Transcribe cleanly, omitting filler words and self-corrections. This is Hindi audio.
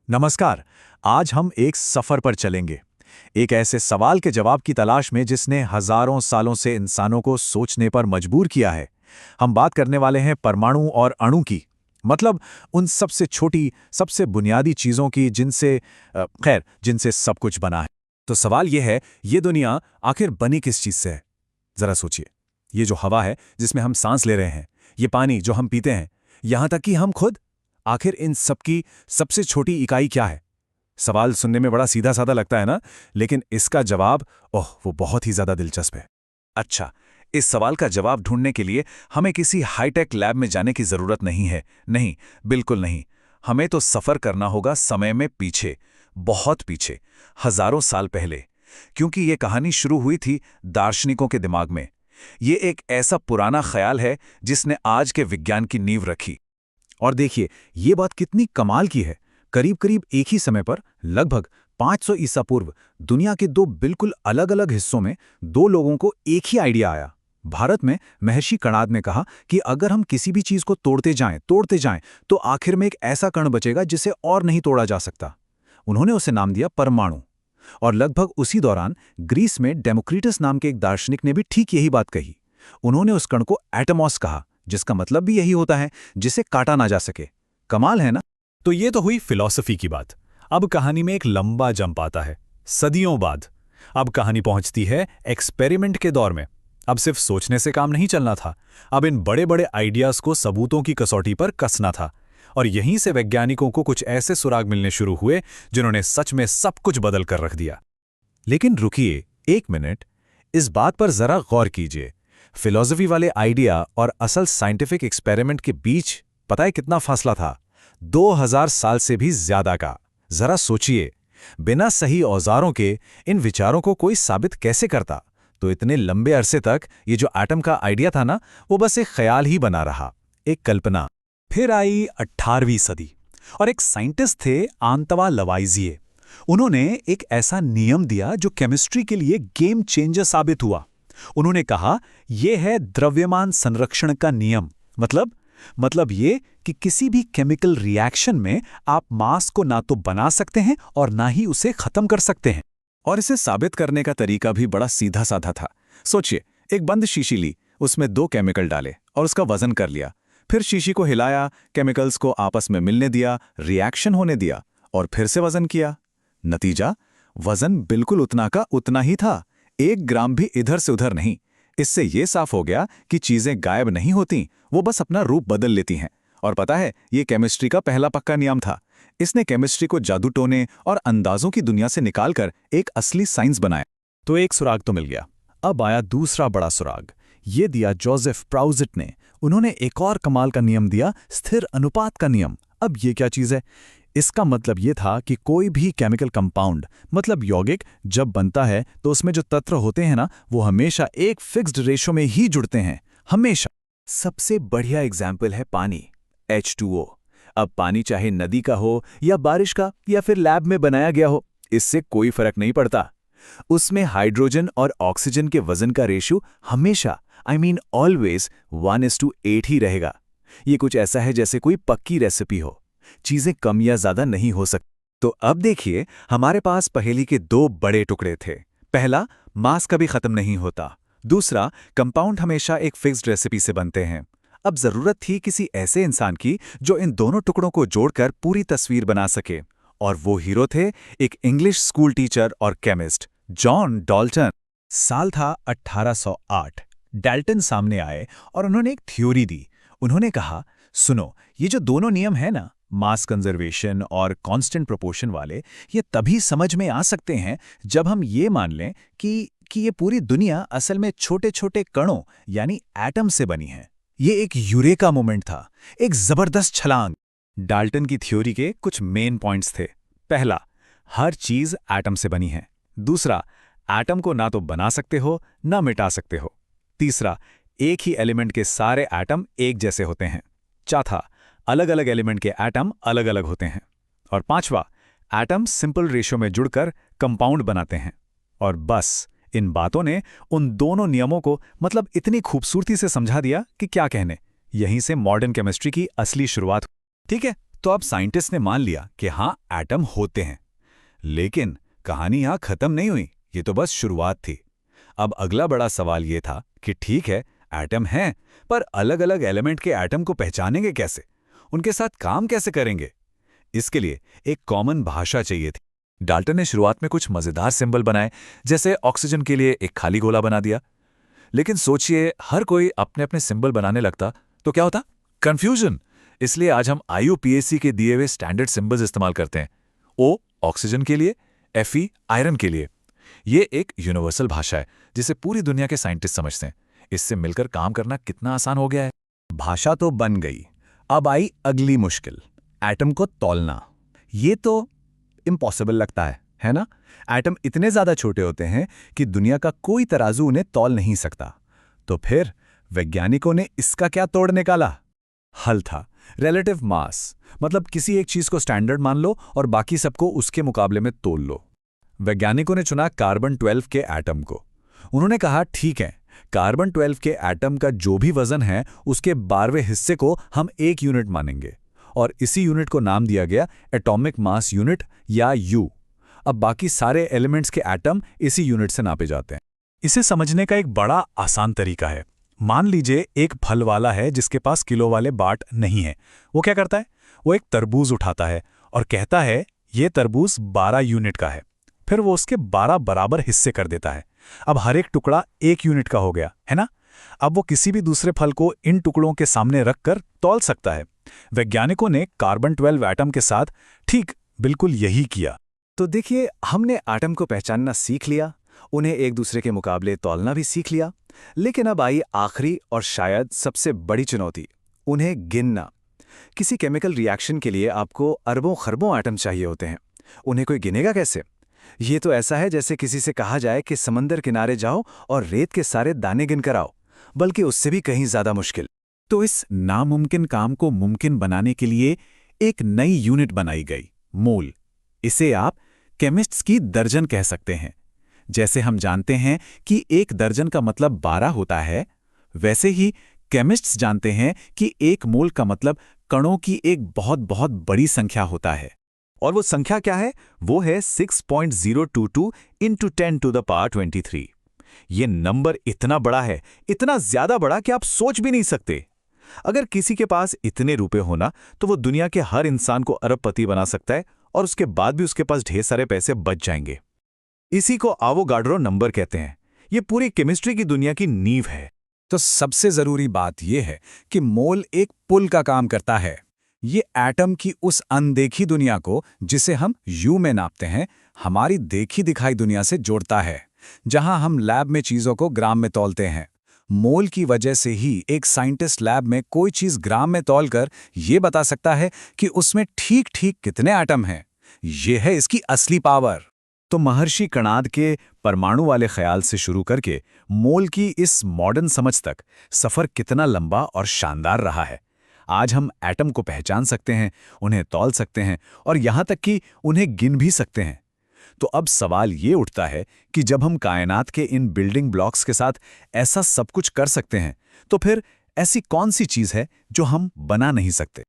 नमस्कार। आज हम एक सफर पर चलेंगे, एक ऐसे सवाल के जवाब की तलाश में जिसने हजारों सालों से इंसानों को सोचने पर मजबूर किया है। हम बात करने वाले हैं परमाणु और अणु की, मतलब उन सबसे छोटी, सबसे बुनियादी चीजों की जिनसे सब कुछ बना है। तो सवाल यह है, ये दुनिया आखिर बनी किस चीज से है? जरा सोचिए। ये जो हवा है जिसमें हम सांस ले रहे हैं, ये पानी जो हम पीते हैं, यहां तक कि हम खुद, आखिर इन सबकी सबसे छोटी इकाई क्या है? सवाल सुनने में बड़ा सीधा साधा लगता है ना, लेकिन इसका जवाब, वो बहुत ही ज्यादा दिलचस्प है। अच्छा, इस सवाल का जवाब ढूंढने के लिए हमें किसी हाईटेक लैब में जाने की जरूरत नहीं है। नहीं, बिल्कुल नहीं। हमें तो सफर करना होगा समय में पीछे, बहुत पीछे, हजारों साल पहले। क्योंकि ये कहानी शुरू हुई थी दार्शनिकों के दिमाग में। ये एक ऐसा पुराना ख्याल है जिसने आज के विज्ञान की नींव रखी। और देखिए, ये बात कितनी कमाल की है। करीब करीब एक ही समय पर, लगभग 500 ईसा पूर्व, दुनिया के दो बिल्कुल अलग अलग हिस्सों में दो लोगों को एक ही आइडिया आया। भारत में महर्षि कणाद ने कहा कि अगर हम किसी भी चीज को तोड़ते जाएं, तो आखिर में एक ऐसा कण बचेगा जिसे और नहीं तोड़ा जा सकता। उन्होंने उसे नाम दिया परमाणु। और लगभग उसी दौरान ग्रीस में डेमोक्रिटस नाम के एक दार्शनिक ने भी ठीक यही बात कही। उन्होंने उस कण को एटमॉस कहा, जिसका मतलब भी यही होता है, जिसे काटा ना जा सके। कमाल है ना? तो ये तो हुई फिलॉसफी की बात। अब कहानी में एक लंबा जंप आता है, सदियों बाद। अब कहानी पहुंचती है एक्सपेरिमेंट के दौर में। अब सिर्फ सोचने से काम नहीं चलना था, अब इन बड़े बड़े आइडियाज को सबूतों की कसौटी पर कसना था। और यहीं से वैज्ञानिकों को कुछ ऐसे सुराग मिलने शुरू हुए जिन्होंने सच में सब कुछ बदल कर रख दिया। लेकिन रुकिए एक मिनट, इस बात पर जरा गौर कीजिए। फिलॉसफी वाले आइडिया और असल साइंटिफिक एक्सपेरिमेंट के बीच पता है कितना फासला था? 2000 साल से भी ज्यादा का। जरा सोचिए, बिना सही औजारों के इन विचारों को कोई साबित कैसे करता? तो इतने लंबे अरसे तक ये जो एटम का आइडिया था ना, वो बस एक ख्याल ही बना रहा, एक कल्पना। फिर आई 18वीं सदी और एक साइंटिस्ट थे आंतवा लवाइजिए। उन्होंने एक ऐसा नियम दिया जो केमिस्ट्री के लिए गेम चेंजर साबित हुआ। उन्होंने कहा, यह है द्रव्यमान संरक्षण का नियम। मतलब ये कि किसी भी केमिकल रिएक्शन में आप मास को ना तो बना सकते हैं और ना ही उसे खत्म कर सकते हैं। और इसे साबित करने का तरीका भी बड़ा सीधा साधा था। सोचिए, एक बंद शीशी ली, उसमें 2 केमिकल डाले और उसका वजन कर लिया। फिर शीशी को हिलाया, केमिकल्स को आपस में मिलने दिया, रिएक्शन होने दिया और फिर से वजन किया। नतीजा, वजन बिल्कुल उतना का उतना ही था, 1 ग्राम भी इधर से उधर नहीं। इससे यह साफ हो गया कि चीजें गायब नहीं होती, वो बस अपना रूप बदल लेती हैं। और पता है, ये केमिस्ट्री का पहला पक्का नियम था। इसने केमिस्ट्री को जादू टोने और अंदाजों की दुनिया से निकालकर एक असली साइंस बनाया। तो एक सुराग तो मिल गया। अब आया दूसरा बड़ा सुराग। ये दिया जोसेफ प्राउजिट ने। उन्होंने एक और कमाल का नियम दिया, स्थिर अनुपात का नियम। अब ये क्या चीज है? इसका मतलब ये था कि कोई भी केमिकल कंपाउंड, मतलब यौगिक, जब बनता है तो उसमें जो तत्व होते हैं ना, वो हमेशा एक फिक्स्ड रेशो में ही जुड़ते हैं, हमेशा। सबसे बढ़िया एग्जाम्पल है पानी, H2O। अब पानी चाहे नदी का हो या बारिश का या फिर लैब में बनाया गया हो, इससे कोई फर्क नहीं पड़ता। उसमें हाइड्रोजन और ऑक्सीजन के वजन का रेशियो हमेशा, ऑलवेज 1:8 ही रहेगा। ये कुछ ऐसा है जैसे कोई पक्की रेसिपी हो, चीजें कम या ज्यादा नहीं हो सकती। तो अब देखिए, हमारे पास पहेली के 2 बड़े टुकड़े थे। पहला, मास कभी खत्म नहीं होता। दूसरा, कंपाउंड हमेशा एक फिक्स्ड रेसिपी से बनते हैं। अब जरूरत थी किसी ऐसे इंसान की जो इन दोनों टुकड़ों को जोड़कर पूरी तस्वीर बना सके। और वो हीरो थे एक इंग्लिश स्कूल टीचर और केमिस्ट, जॉन डाल्टन। साल था 1808। डाल्टन सामने आए और उन्होंने एक थ्योरी दी। उन्होंने कहा, सुनो, ये जो दोनों नियम है ना, मास कंजर्वेशन और कांस्टेंट प्रोपोर्शन वाले, ये तभी समझ में आ सकते हैं जब हम ये मान लें कि ये पूरी दुनिया असल में छोटे छोटे कणों यानी एटम से बनी है। ये एक यूरेका मोमेंट था, एक जबरदस्त छलांग। डाल्टन की थ्योरी के कुछ मेन पॉइंट्स थे। पहला, हर चीज एटम से बनी है। दूसरा, एटम को ना तो बना सकते हो ना मिटा सकते हो। तीसरा, एक ही एलिमेंट के सारे एटम एक जैसे होते हैं। चौथा, अलग अलग एलिमेंट के एटम अलग अलग होते हैं। और पांचवा, एटम सिंपल रेशियो में जुड़कर कंपाउंड बनाते हैं। और बस, इन बातों ने उन दोनों नियमों को इतनी खूबसूरती से समझा दिया कि क्या कहने। यहीं से मॉडर्न केमिस्ट्री की असली शुरुआत। ठीक है, तो अब साइंटिस्ट ने मान लिया कि हाँ, एटम होते हैं। लेकिन कहानी यहाँ खत्म नहीं हुई, ये तो बस शुरुआत थी। अब अगला बड़ा सवाल ये था कि ठीक है, एटम हैं, पर अलग-अलग एलिमेंट के एटम को पहचानेंगे कैसे? उनके साथ काम कैसे करेंगे? इसके लिए एक कॉमन भाषा चाहिए थी। डाल्टन ने शुरुआत में कुछ मजेदार सिंबल बनाए, जैसे ऑक्सीजन के लिए एक खाली गोला बना दिया। लेकिन सोचिए, हर कोई अपने अपने सिंबल बनाने लगता तो क्या होता? कंफ्यूजन। इसलिए आज हम IUPAC के दिए हुए स्टैंडर्ड सिंबल्स इस्तेमाल करते हैं। O ऑक्सीजन के लिए, Fe आयरन के लिए। ये एक यूनिवर्सल भाषा है जिसे पूरी दुनिया के साइंटिस्ट समझते हैं। इससे मिलकर काम करना कितना आसान हो गया है। भाषा तो बन गई, अब आई अगली मुश्किल, एटम को तौलना। ये तो इम्पॉसिबल लगता है ना? एटम इतने ज्यादा छोटे होते हैं कि दुनिया का कोई तराजू उन्हें तौल नहीं सकता। तो फिर वैज्ञानिकों ने इसका क्या तोड़ निकाला? हल था रिलेटिव मास, मतलब किसी एक चीज को स्टैंडर्ड मान लो और बाकी सबको उसके मुकाबले में तोल लो। वैज्ञानिकों ने चुना कार्बन 12 के एटम को। उन्होंने कहा, ठीक है, कार्बन 12 के एटम का जो भी वजन है उसके 12वें हिस्से को हम एक यूनिट मानेंगे, और इसी यूनिट को नाम दिया गया एटॉमिक मास यूनिट या U। अब बाकी सारे एलिमेंट्स के एटम इसी यूनिट से नापे जाते हैं। इसे समझने का एक बड़ा आसान तरीका है। मान लीजिए एक फल वाला है जिसके पास किलो वाले बाट नहीं है। वो क्या करता है? वो एक तरबूज उठाता है और कहता है ये तरबूज 12 यूनिट का है। फिर वो उसके 12 बराबर हिस्से कर देता है। अब हर एक टुकड़ा 1 यूनिट का हो गया, है ना? अब वो किसी भी दूसरे फल को इन टुकड़ों के सामने रखकर तौल सकता है। वैज्ञानिकों ने कार्बन 12 एटम के साथ ठीक बिल्कुल यही किया। तो देखिए, हमने एटम को पहचानना सीख लिया, उन्हें एक दूसरे के मुकाबले तौलना भी सीख लिया। लेकिन अब आई आखिरी और शायद सबसे बड़ी चुनौती, उन्हें गिनना। किसी केमिकल रिएक्शन के लिए आपको अरबों खरबों एटम चाहिए होते हैं। उन्हें कोई गिनेगा कैसे? ये तो ऐसा है जैसे किसी से कहा जाए कि समंदर किनारे जाओ और रेत के सारे दाने गिनकर आओ, बल्कि उससे भी कहीं ज्यादा मुश्किल। तो इस नामुमकिन काम को मुमकिन बनाने के लिए एक नई यूनिट बनाई गई, मोल। इसे आप केमिस्ट्स की दर्जन कह सकते हैं। जैसे हम जानते हैं कि एक दर्जन का मतलब 12 होता है, वैसे ही केमिस्ट्स जानते हैं कि एक मोल का मतलब कणों की एक बहुत बहुत बड़ी संख्या होता है। और वो संख्या क्या है? वो है 6.022 × 10⁻23। ये नंबर इतना बड़ा है, इतना ज्यादा बड़ा कि आप सोच भी नहीं सकते। अगर किसी के पास इतने रुपए होना तो वो दुनिया के हर इंसान को अरबपति बना सकता है, और उसके बाद भी उसके पास ढेर सारे पैसे बच जाएंगे। इसी को आवोगाड्रो नंबर कहते हैं। ये पूरी केमिस्ट्री की दुनिया की नींव है। तो सबसे जरूरी बात यह है कि मोल एक पुल का काम करता है। ये एटम की उस अनदेखी दुनिया को, जिसे हम U में नापते हैं, हमारी देखी दिखाई दुनिया से जोड़ता है, जहां हम लैब में चीजों को ग्राम में तौलते हैं। मोल की वजह से ही एक साइंटिस्ट लैब में कोई चीज ग्राम में तौलकर ये बता सकता है कि उसमें ठीक ठीक कितने एटम हैं। ये है इसकी असली पावर। तो महर्षि कणाद के परमाणु वाले ख्याल से शुरू करके मोल की इस मॉडर्न समझ तक सफर कितना लंबा और शानदार रहा है। आज हम एटम को पहचान सकते हैं, उन्हें तौल सकते हैं, और यहां तक कि उन्हें गिन भी सकते हैं। तो अब सवाल ये उठता है कि जब हम कायनात के इन बिल्डिंग ब्लॉक्स के साथ ऐसा सब कुछ कर सकते हैं, तो फिर ऐसी कौन सी चीज है जो हम बना नहीं सकते?